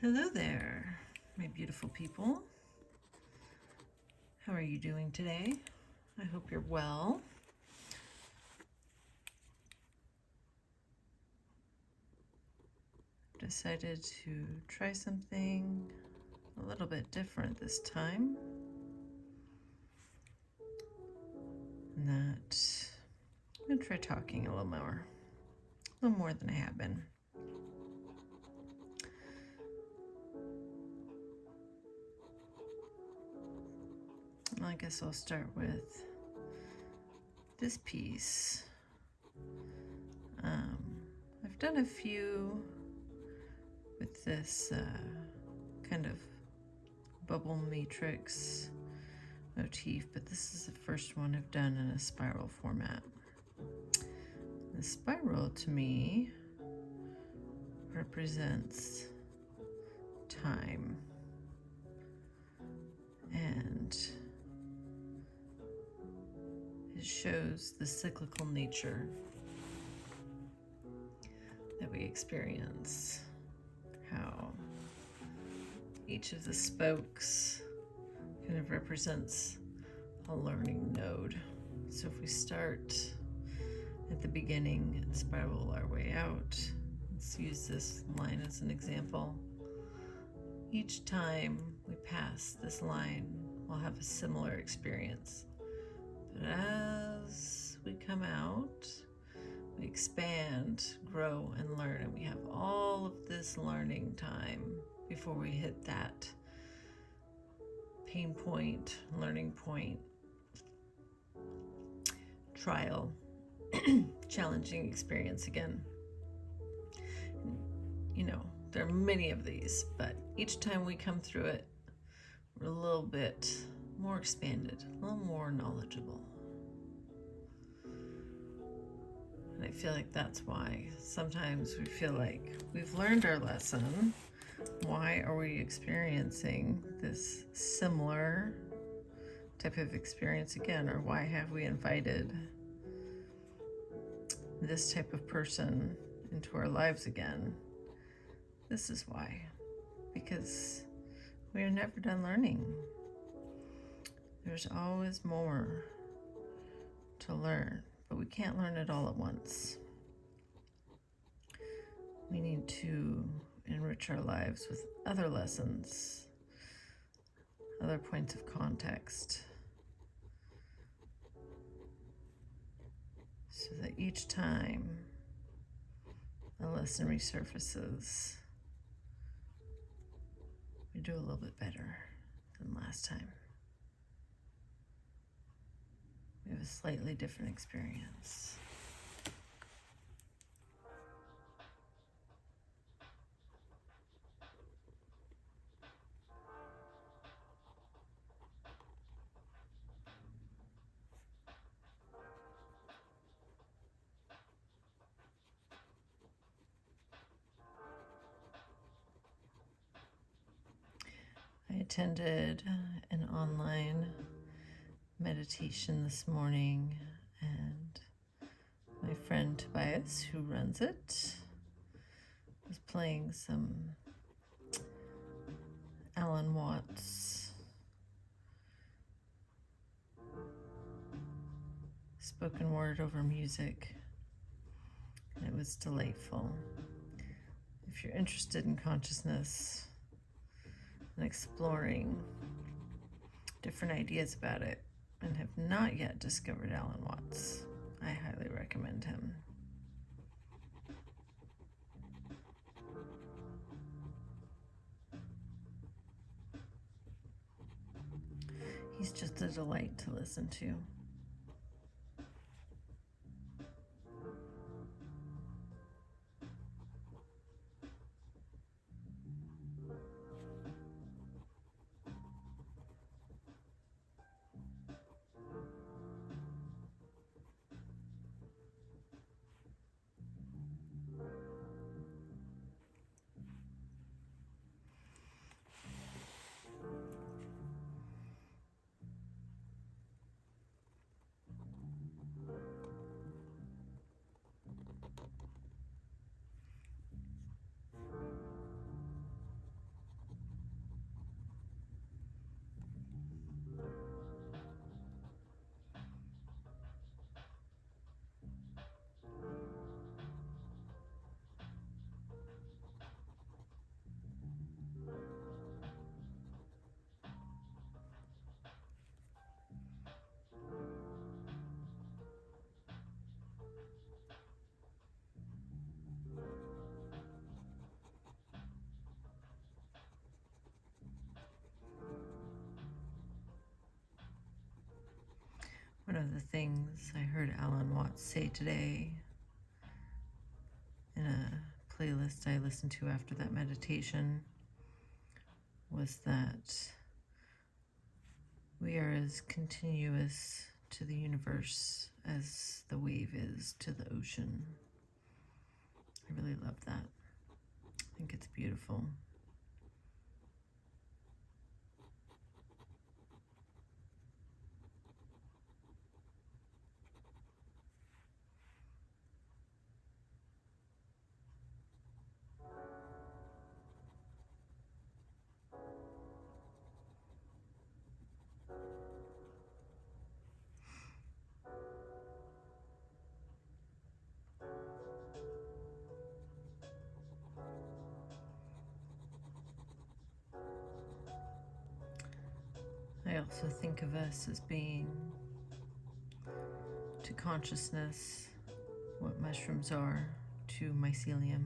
Hello there, my beautiful people. How are you doing today? I hope you're well. Decided to try something a little bit different this time. And that I'm going to try talking a little more than I have been. I guess I'll start with this piece. I've done a few with this kind of bubble matrix motif, but this is the first one I've done in a spiral format. The spiral to me represents time, and it shows the cyclical nature that we experience, how each of the spokes kind of represents a learning node. So if we start at the beginning and spiral our way out, let's use this line as an example. Each time we pass this line, we'll have a similar experience. But as we come out, we expand, grow, and learn, and we have all of this learning time before we hit that pain point, learning point, trial, challenging experience again. You know, there are many of these, but each time we come through it, we're a little bit more expanded, a little more knowledgeable. And I feel like that's why sometimes we feel like we've learned our lesson. Why are we experiencing this similar type of experience again? Or why have we invited this type of person into our lives again? This is why. Because we are never done learning. There's always more to learn, but we can't learn it all at once. We need to enrich our lives with other lessons, other points of context, so that each time a lesson resurfaces, we do a little bit better than last time. We have a slightly different experience. I attended an online meditation this morning, and my friend Tobias, who runs it, was playing some Alan Watts spoken word over music, and it was delightful. If you're interested in consciousness and exploring different ideas about it and have not yet discovered Alan Watts, I highly recommend him. He's just a delight to listen to. of the things I heard Alan Watts say today in a playlist I listened to after that meditation was that we are as continuous to the universe as the wave is to the ocean. I really love that. I think it's beautiful. I also think of us as being to consciousness what mushrooms are to mycelium.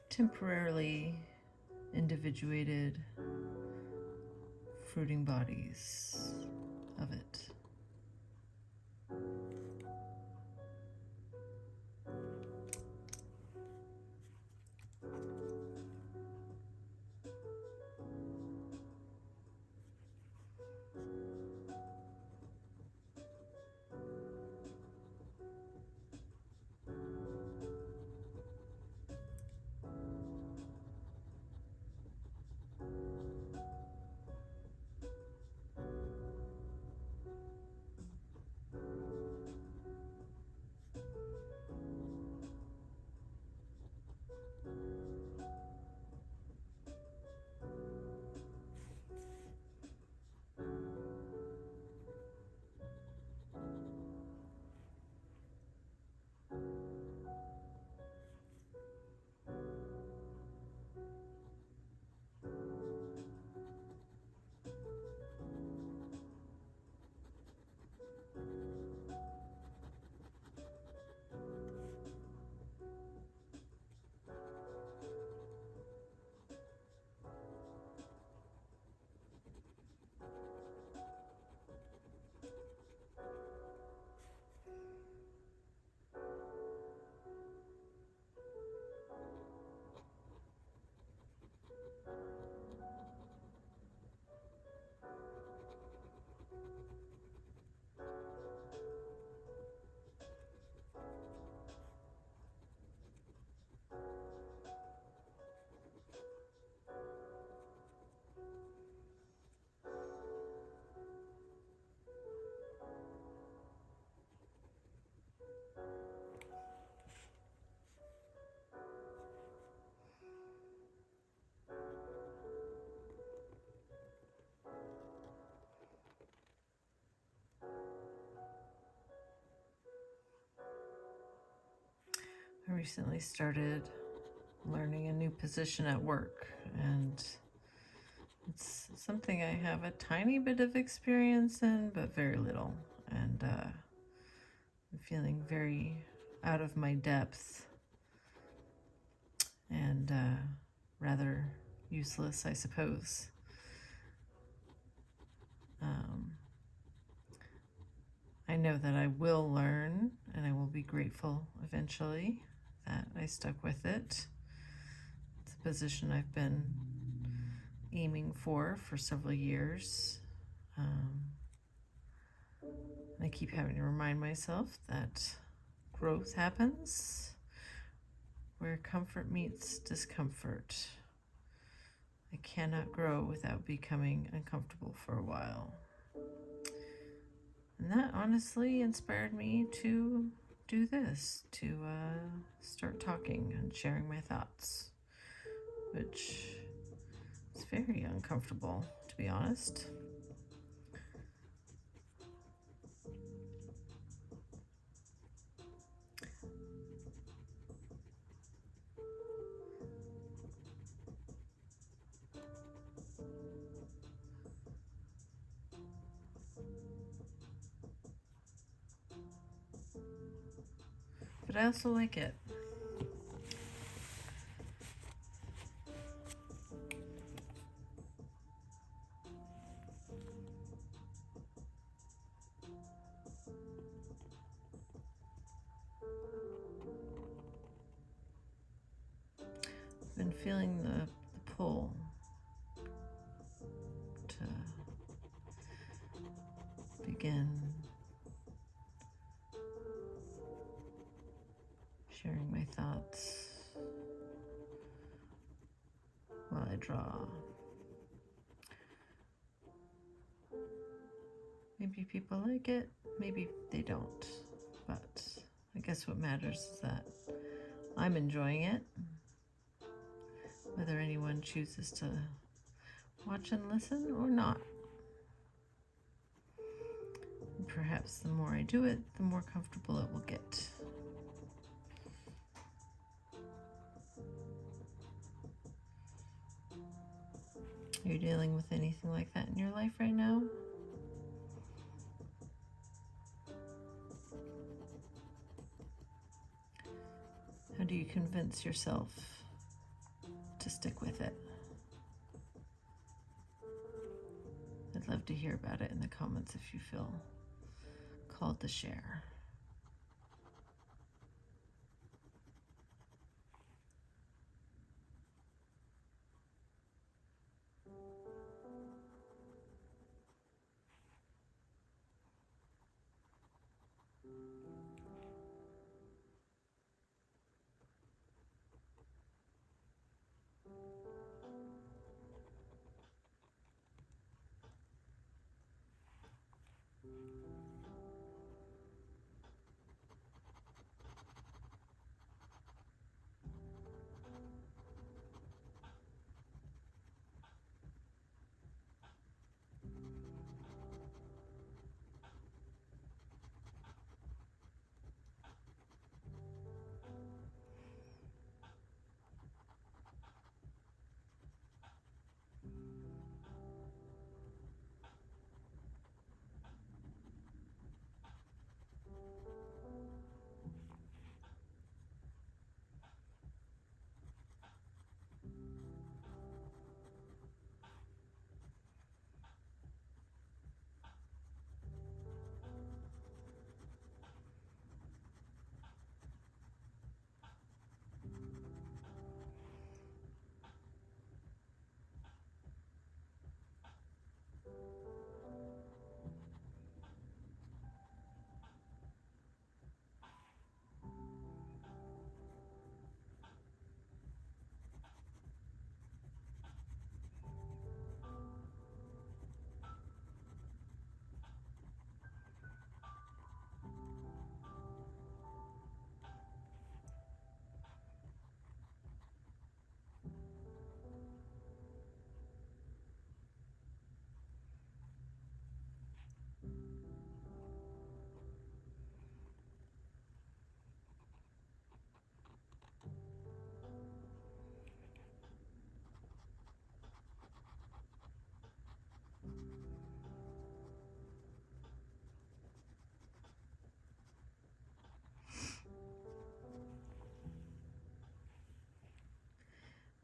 Temporarily individuated fruiting bodies of it. I recently started learning a new position at work, and it's something I have a tiny bit of experience in, but very little. And I'm feeling very out of my depth and rather useless, I suppose. I know that I will learn, and I will be grateful eventually that I stuck with it. It's a position I've been aiming for several years. I keep having to remind myself that growth happens where comfort meets discomfort. I cannot grow without becoming uncomfortable for a while. And that honestly inspired me to do this, to start talking and sharing my thoughts, which is very uncomfortable, to be honest. But I also like it. and feeling the pull to begin sharing my thoughts while I draw. Maybe people like it, maybe they don't, but I guess what matters is that I'm enjoying it. Whether anyone chooses to watch and listen or not. And perhaps the more I do it, the more comfortable it will get. Are you dealing with anything like that in your life right now? How do you convince yourself to stick with it? I'd love to hear about it in the comments if you feel called to share.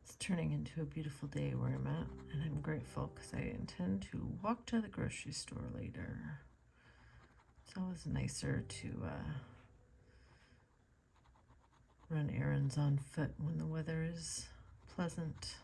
It's turning into a beautiful day where I'm at, and I'm grateful because I intend to walk to the grocery store later. It's always nicer to run errands on foot when the weather is pleasant.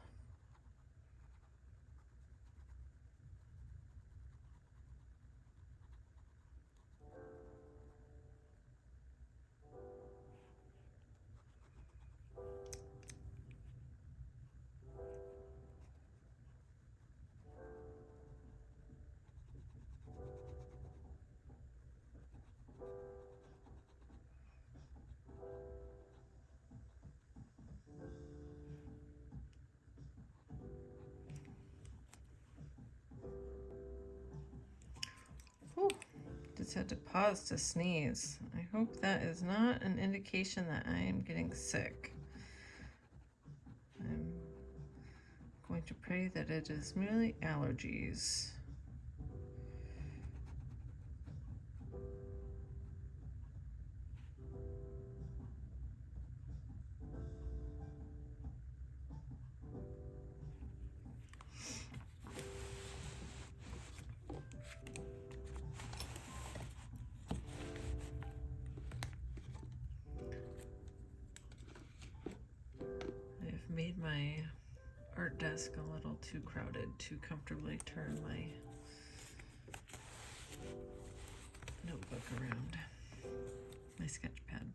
Whew. Just had to pause to sneeze. I hope that is not an indication that I am getting sick. I'm going to pray that it is merely allergies. made my art desk a little too crowded to comfortably turn my notebook around, my sketch pad.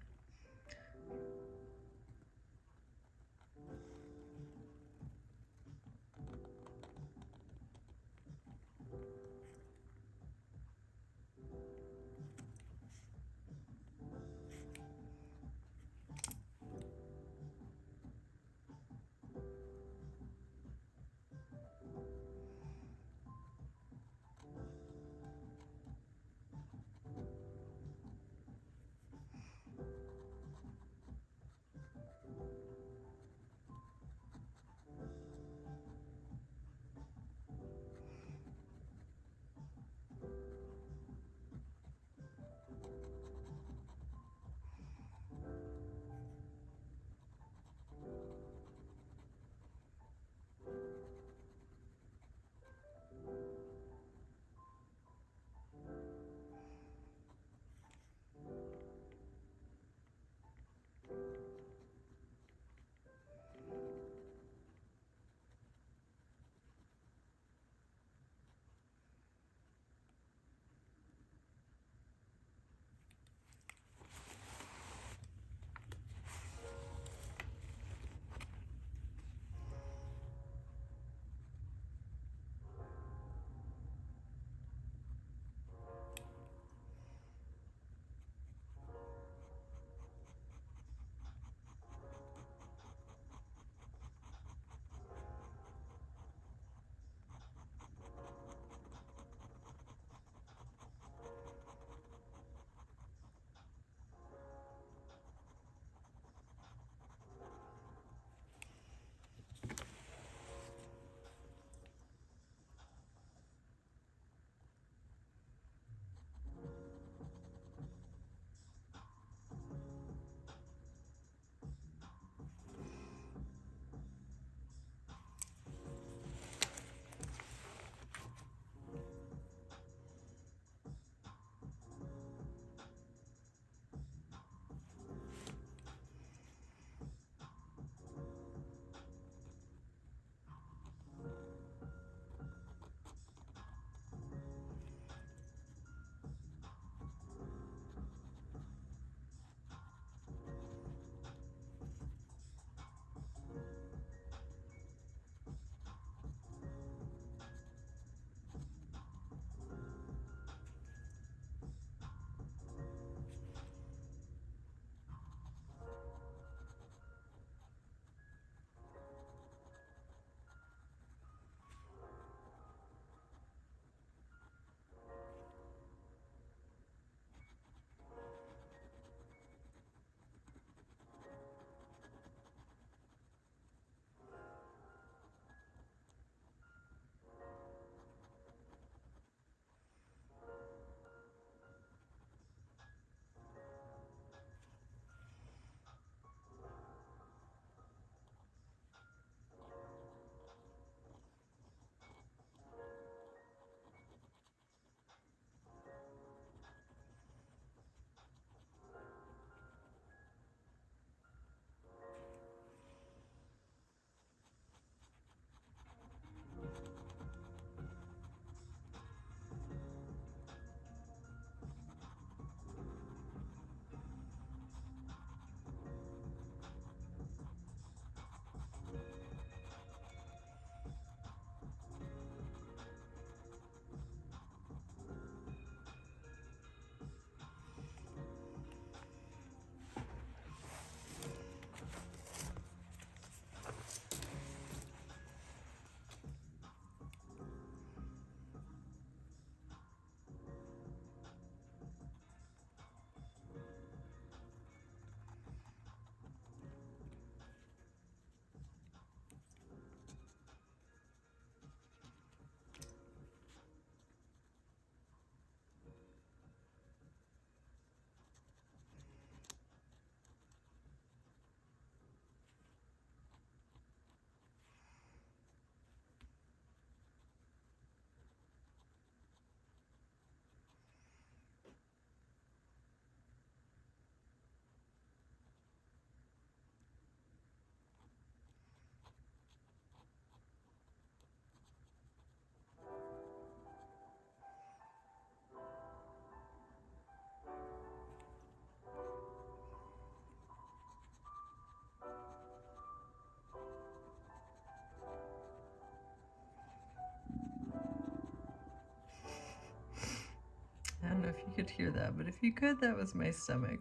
could hear that, but if you could, that was my stomach.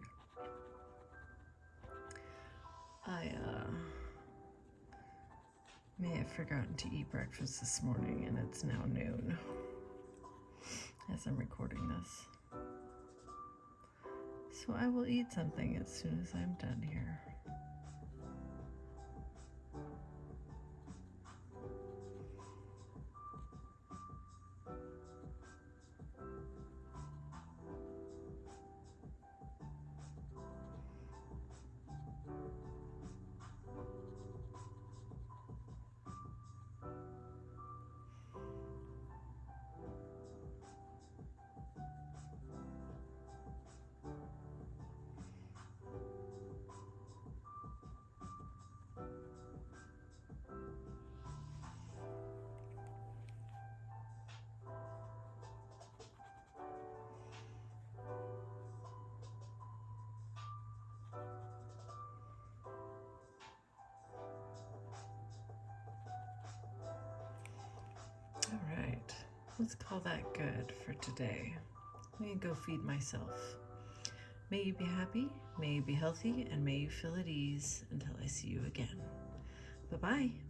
I may have forgotten to eat breakfast this morning, and it's now noon as I'm recording this. So I will eat something as soon as I'm done here. All right, let's call that good for today. Let me go feed myself. May you be happy, may you be healthy, and may you feel at ease until I see you again. Bye-bye.